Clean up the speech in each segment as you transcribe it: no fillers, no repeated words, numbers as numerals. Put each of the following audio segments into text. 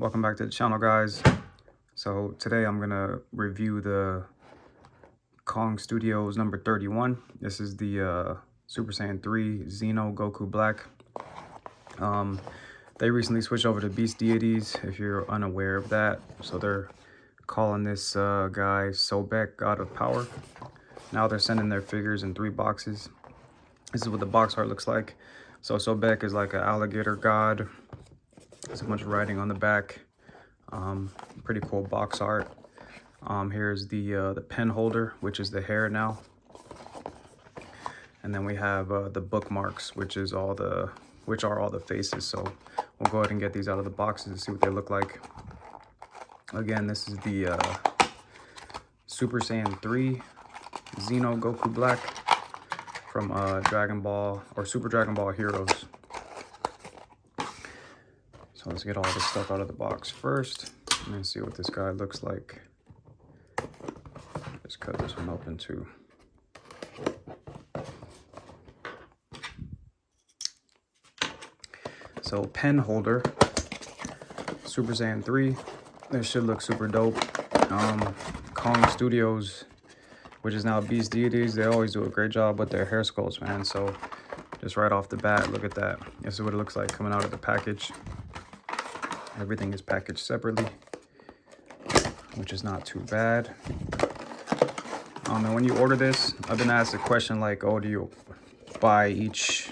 Welcome back to the channel, guys. So today I'm gonna review the Kong Studios number 31. This is the Super Saiyan 3 Xeno Goku Black. They recently switched over to Beast Deities, if you're unaware of that. So they're calling this guy Sobek, God of Power. Now they're sending their figures in 3 boxes. This is what the box art looks like. So Sobek is like an alligator god. There's a bunch of writing on the back. Pretty cool box art. Here's the pen holder, which is the hair now. And then we have the bookmarks, which are all the faces. So we'll go ahead and get these out of the boxes and see what they look like. Again, this is the Super Saiyan 3 Xeno Goku Black from Dragon Ball or Super Dragon Ball Heroes. So let's get all this stuff out of the box first and see what this guy looks like. Just cut this one open too. So pen holder, Super Saiyan 3. This should look super dope. Kong Studios, which is now Beast Deities, they always do a great job with their hair sculpts, man. So just right off the bat, look at that. This is what it looks like coming out of the package. Everything is packaged separately, which is not too bad. And when you order this, I've been asked a question like, oh, do you buy each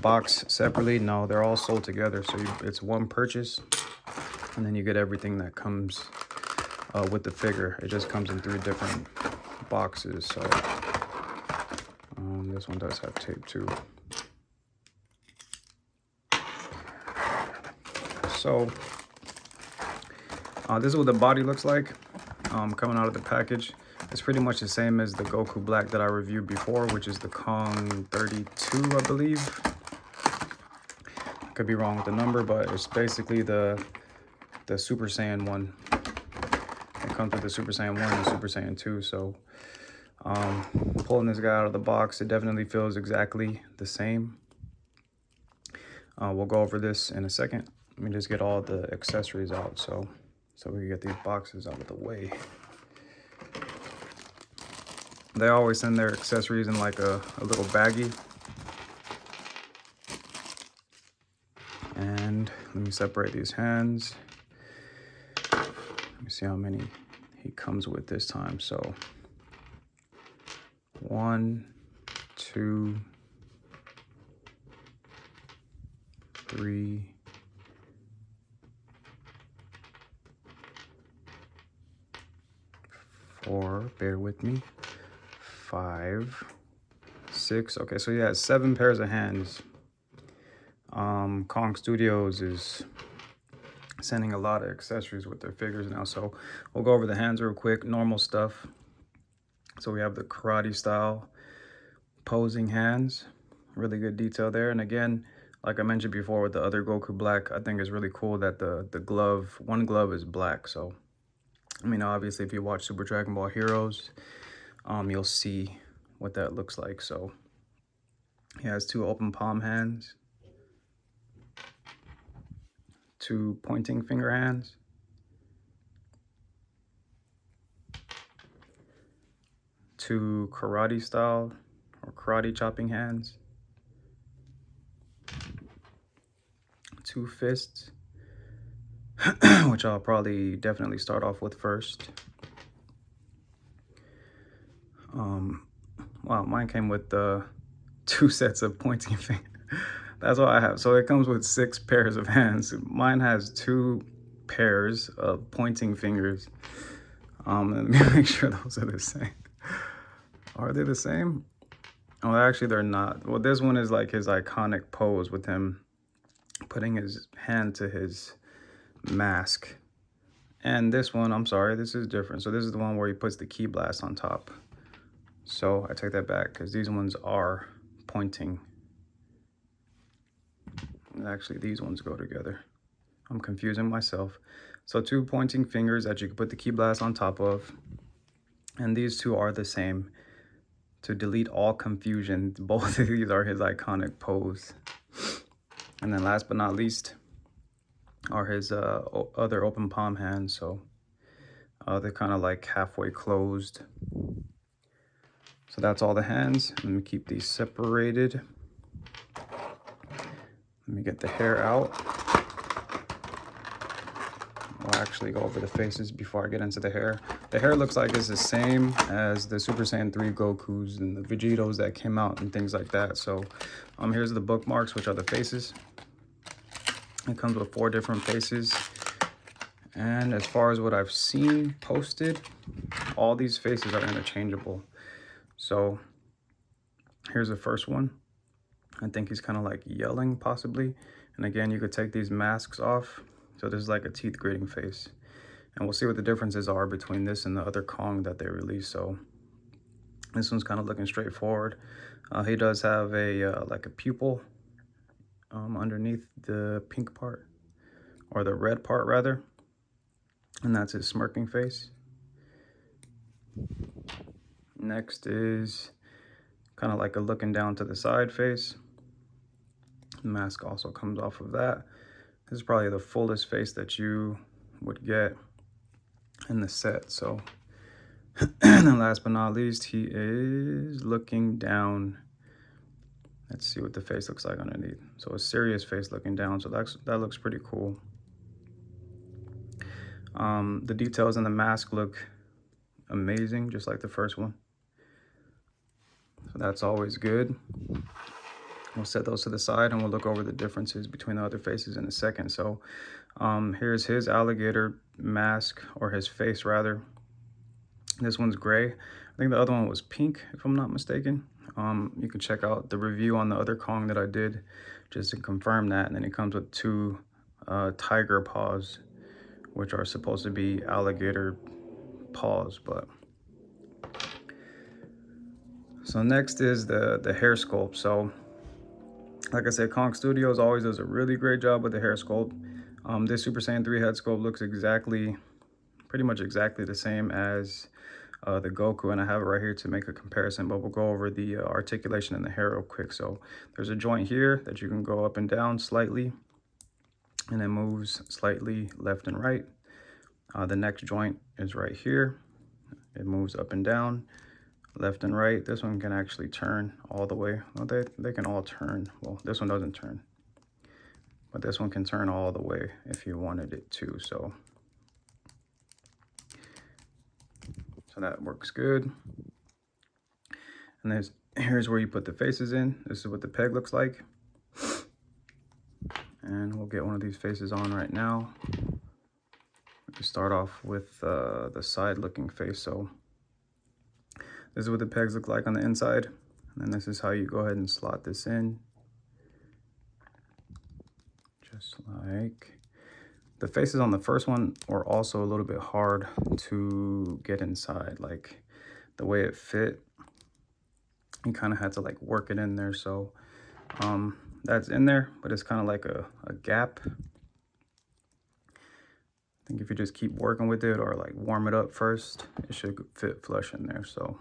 box separately? No, they're all sold together. So it's one purchase, and then you get everything that comes with the figure. It just comes in 3 different boxes. So this one does have tape too. So this is what the body looks like coming out of the package. It's pretty much the same as the Goku Black that I reviewed before, which is the Kong 32, I believe. I could be wrong with the number, but it's basically the Super Saiyan 1. It comes with the Super Saiyan 1 and Super Saiyan 2. So pulling this guy out of the box, it definitely feels exactly the same. We'll go over this in a second. Let me just get all the accessories out so we can get these boxes out of the way. They always send their accessories in like a little baggie. And let me separate these hands. Let me see how many he comes with this time. So 1, 2, 3, 4, bear with me, 5, 6. Okay, so he has 7 pairs of hands. Kong Studios is sending a lot of accessories with their figures now. So we'll go over the hands real quick, normal stuff. So we have the karate style posing hands, really good detail there. And again, like I mentioned before with the other Goku Black, I think it's really cool that the glove, one glove is black. So I mean, obviously, if you watch Super Dragon Ball Heroes, you'll see what that looks like. So he has 2 open palm hands, 2 pointing finger hands, 2 karate style or karate chopping hands, 2 fists, which I'll probably definitely start off with first. Wow, mine came with 2 sets of pointing fingers. That's what I have. So it comes with 6 pairs of hands. Mine has 2 pairs of pointing fingers. Let me make sure those are the same. Are they the same? Oh, actually they're not. Well, this one is like his iconic pose with him putting his hand to his mask. And this one, I'm sorry, this is different. So this is the one where he puts the ki blast on top. So I take that back because these ones are pointing. Actually, these ones go together. I'm confusing myself. So 2 pointing fingers that you can put the ki blast on top of. And these 2 are the same. To delete all confusion, both of these are his iconic pose. And then last but not least, are his other open palm hands. So they're kind of like halfway closed. So that's all the hands. Let me keep these separated. Let me get the hair out. I'll actually go over the faces before I get into the hair. The hair looks like it's the same as the Super Saiyan 3 Gokus and the Vegetos that came out and things like that. So here's the bookmarks, which are the faces. It comes with 4 different faces. And as far as what I've seen posted, all these faces are interchangeable. So here's the first one. I think he's kind of like yelling possibly. And again, you could take these masks off. So this is like a teeth gritting face. And we'll see what the differences are between this and the other Kong that they released. So this one's kind of looking straightforward. He does have a like a pupil underneath the pink part, or the red part rather. And that's his smirking face. Next is kind of like a looking down to the side face. The mask also comes off of that. This is probably the fullest face that you would get in the set. So and then last but not least, he is looking down. Let's see what the face looks like underneath. So a serious face looking down. So that looks pretty cool. The details in the mask look amazing, just like the first one. So that's always good. We'll set those to the side and we'll look over the differences between the other faces in a second. So here's his alligator mask, or his face rather. This one's gray. I think the other one was pink, if I'm not mistaken. You can check out the review on the other Kong that I did just to confirm that. And then it comes with 2 tiger paws, which are supposed to be alligator paws. But so next is the hair sculpt. So like I said, Kong Studios always does a really great job with the hair sculpt. This Super Saiyan 3 head sculpt looks pretty much exactly the same as the Goku, and I have it right here to make a comparison, but we'll go over the articulation in the hair real quick. So there's a joint here that you can go up and down slightly, and it moves slightly left and right. The next joint is right here. It moves up and down, left and right. This one can actually turn all the way. Well, they can all turn. Well, this one doesn't turn, but this one can turn all the way if you wanted it to. So that works good. And here's where you put the faces in. This is what the peg looks like. And we'll get one of these faces on right now. We can start off with the side looking face. So this is what the pegs look like on the inside. And then this is how you go ahead and slot this in. Just like the faces on the first one were also a little bit hard to get inside. Like the way it fit, you kind of had to like work it in there. So that's in there, but it's kind of like a gap. I think if you just keep working with it or like warm it up first, it should fit flush in there. So,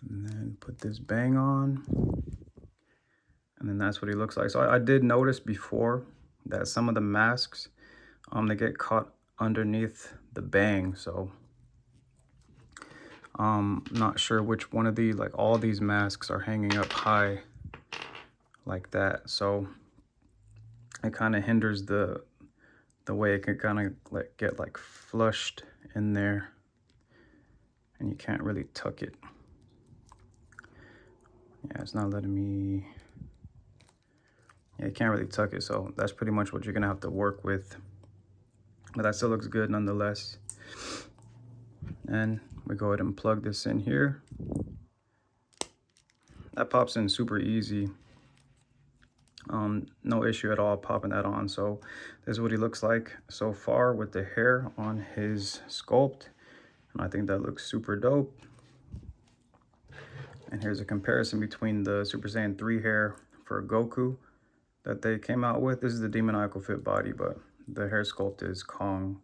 and then put this bang on, and then that's what he looks like. So I did notice before that some of the masks, they get caught underneath the bang. So not sure which one of these, like all these masks are hanging up high like that. So it kind of hinders the way it can kind of like get like flushed in there, and you can't really tuck it. Yeah, it's not letting me. Yeah, you can't really tuck it, so that's pretty much what you're gonna have to work with. But that still looks good nonetheless. And we go ahead and plug this in here. That pops in super easy. No issue at all popping that on. So this is what he looks like so far with the hair on his sculpt, and I think that looks super dope. And here's a comparison between the Super Saiyan 3 hair for Goku that they came out with. This is the demoniacal fit body, but the hair sculpt is Kong.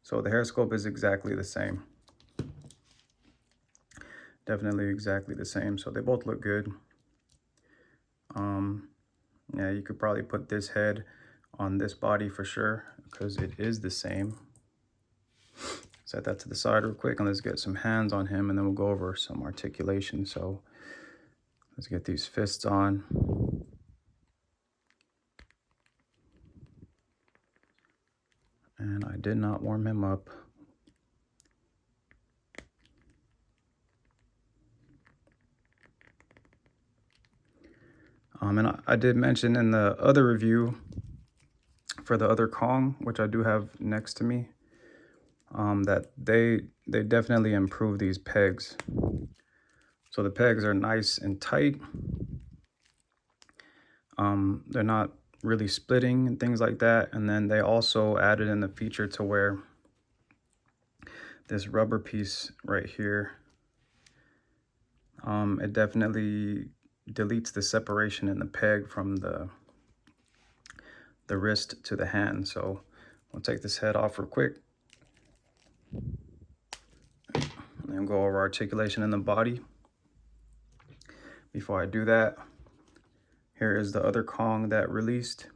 So the hair sculpt is exactly the same. Definitely exactly the same. So they both look good. Yeah, you could probably put this head on this body for sure, because it is the same. Set that to the side real quick, and let's get some hands on him, and then we'll go over some articulation. So let's get these fists on. And I did not warm him up. And I did mention in the other review for the other Kong, which I do have next to me, that they definitely improve these pegs. So the pegs are nice and tight. They're not really splitting and things like that. And then they also added in the feature to where this rubber piece right here, it definitely deletes the separation in the peg from the wrist to the hand. So we'll take this head off real quick and go over articulation in the body. Before I do that, here is the other Kong that released,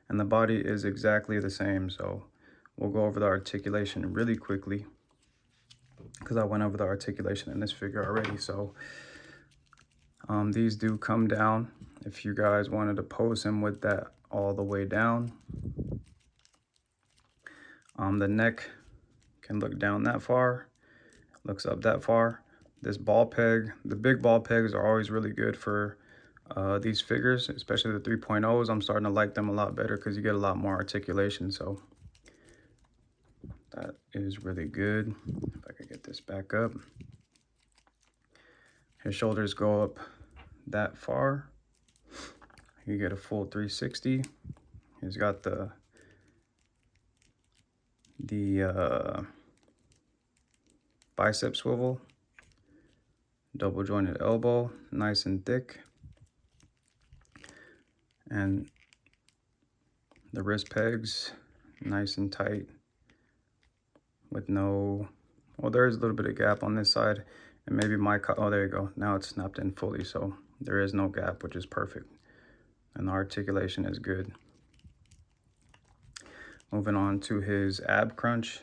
and the body is exactly the same. So we'll go over the articulation really quickly, because I went over the articulation in this figure already. So these do come down if you guys wanted to pose him with that all the way down. The neck can look down that far, looks up that far. This ball peg, the big ball pegs are always really good for these figures, especially the 3.0s. I'm starting to like them a lot better because you get a lot more articulation. So that is really good. If I could get this back up. His shoulders go up that far. You get a full 360. He's got the bicep swivel, double jointed elbow, nice and thick, and the wrist pegs nice and tight with no, well, there's a little bit of gap on this side, and maybe oh, there you go, now it's snapped in fully, so there is no gap, which is perfect, and the articulation is good. Moving on to his ab crunch,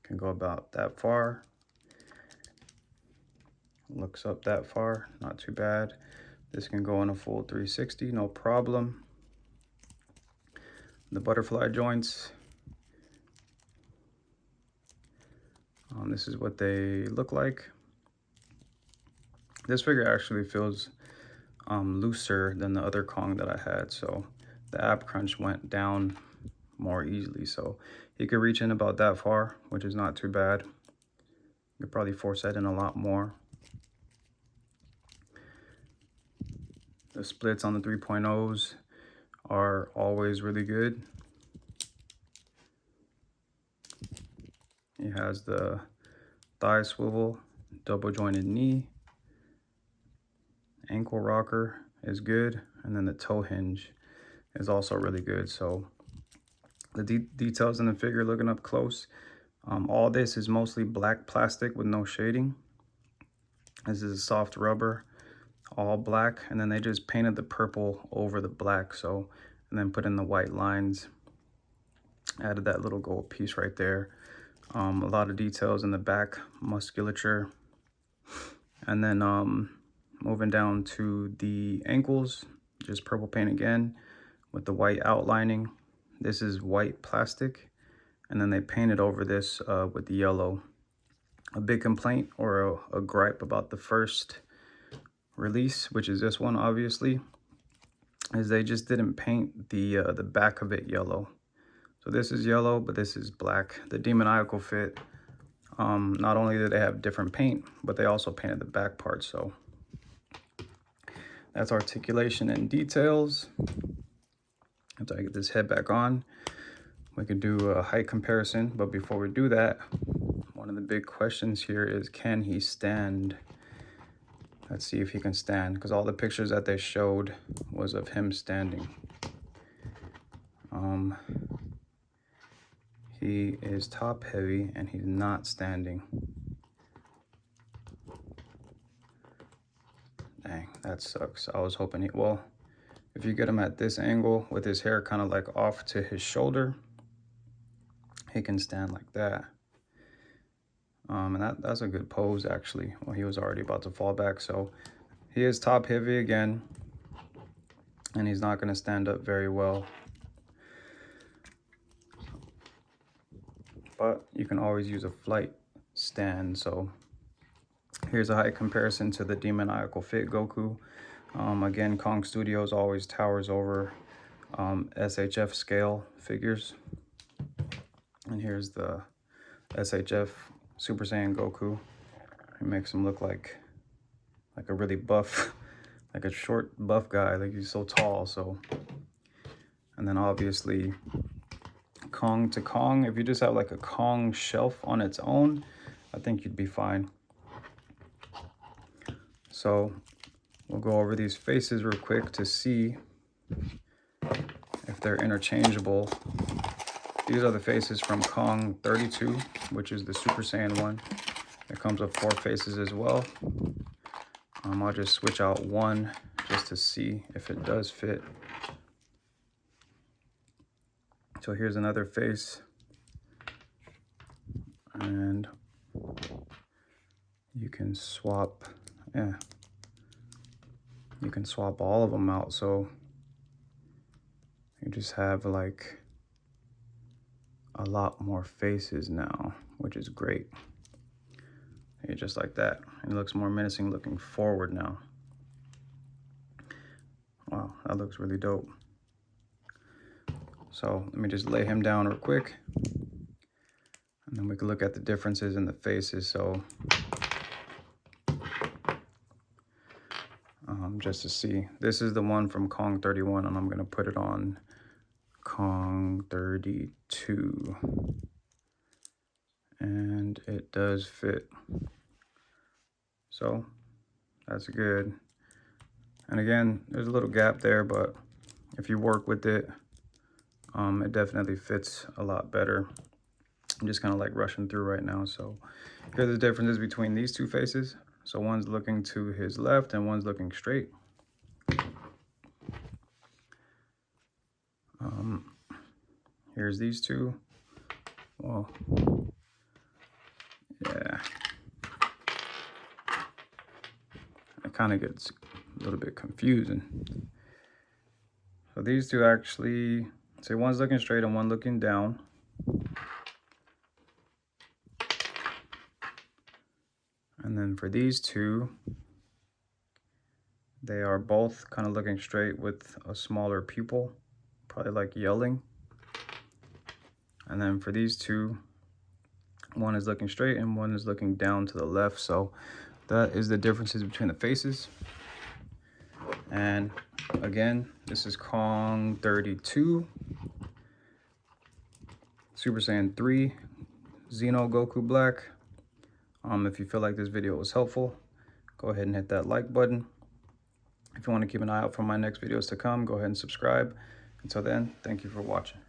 can go about that far, looks up that far, not too bad. This can go in a full 360, no problem. The butterfly joints, this is what they look like. This figure actually feels looser than the other Kong that I had, so the ab crunch went down more easily, so he could reach in about that far, which is not too bad. You could probably force that in a lot more. The splits on the 3.0s are always really good. He has the thigh swivel, double jointed knee, ankle rocker is good, and then the toe hinge is also really good. So the details in the figure, looking up close, all this is mostly black plastic with no shading. This is a soft rubber, all black, and then they just painted the purple over the black, so, and then put in the white lines, added that little gold piece right there. A lot of details in the back musculature, and then moving down to the ankles, just purple paint again with the white outlining. This is white plastic, and then they painted over this with the yellow. A big complaint or a gripe about the first release, which is this one obviously, is they just didn't paint the back of it yellow. So this is yellow, but this is black. The demoniacal fit, not only did they have different paint, but they also painted the back part. So that's articulation and details. After I get this head back on, we could do a height comparison. But before we do that, one of the big questions here is, can he stand? Let's see if he can stand, because all the pictures that they showed was of him standing. He is top heavy and he's not standing. Dang, that sucks. I was hoping well, if you get him at this angle with his hair kind of like off to his shoulder, he can stand like that. And that's a good pose actually. Well, he was already about to fall back, so he is top heavy again, and he's not going to stand up very well. But you can always use a flight stand. So here's a height comparison to the Demoniacal Fit Goku. Again, Kong Studios always towers over SHF scale figures. And here's the SHF Super Saiyan Goku. It makes him look like a really buff, like a short buff guy, like he's so tall. So, and then obviously Kong to Kong, if you just have like a Kong shelf on its own, I think you'd be fine. So we'll go over these faces real quick to see if they're interchangeable. These are the faces from Kong 32, which is the Super Saiyan one. It comes with 4 faces as well. I'll just switch out one just to see if it does fit. So here's another face. And you can swap, you can swap all of them out. So you just have like a lot more faces now, which is great. Just like that. It looks more menacing looking forward now. Wow, that looks really dope. So let me just lay him down real quick, and then we can look at the differences in the faces. So just to see, this is the one from Kong 31, and I'm gonna put it on Kong 32, and it does fit. So that's good. And again, there's a little gap there, but if you work with it, it definitely fits a lot better. I'm just kind of like rushing through right now. So here are the differences between these two faces. So one's looking to his left and one's looking straight. Here's these two. Well, yeah. It kind of gets a little bit confusing. So these two actually, say one's looking straight and one looking down. And then for these two, they are both kind of looking straight with a smaller pupil, probably like yelling. And then for these two, one is looking straight and one is looking down to the left. So that is the differences between the faces. And again, this is Kong 32, Super Saiyan 3, Xeno Goku Black. If you feel like this video was helpful, go ahead and hit that like button. If you want to keep an eye out for my next videos to come, go ahead and subscribe. Until then, thank you for watching.